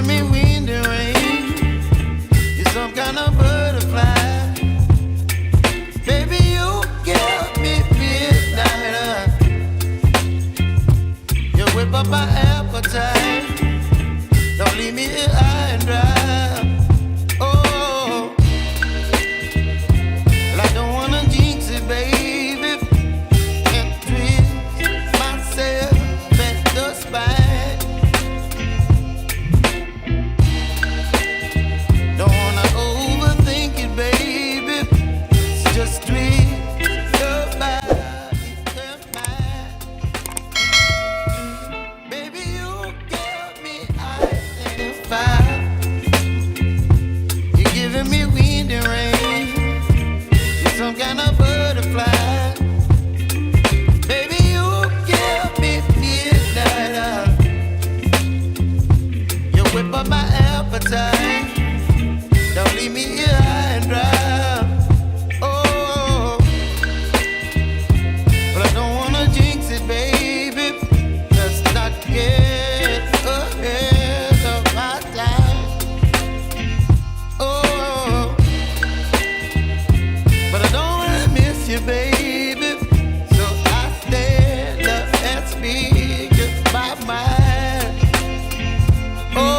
giving me wind and rain. You're some kind of butterfly. Baby, you give me midnight. You whip up my appetite. Don't leave me here high and dry. Oh, well, I don't wanna jinx it, baby, and twist myself at the spine. Don't wanna overthink it, baby. It's just twist your body and mine. Baby, you give me ice and fire. You're giving me wind and rain. You're some kind of butterfly. Baby, you give me midnight. You whip up my appetite. Don't leave me here high and dry. Oh, but I don't wanna jinx it, baby. Let's not get ahead of my time. Oh, but I don't wanna miss you, baby. So I stand up and speak just my mind. Oh.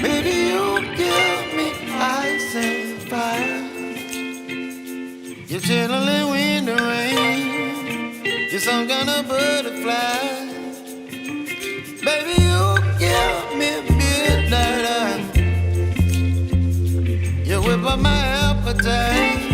Baby, you give me ice and fire. You're chilling wind and rain. You're some kind of butterfly. Baby, you give me midnight. You whip up my appetite.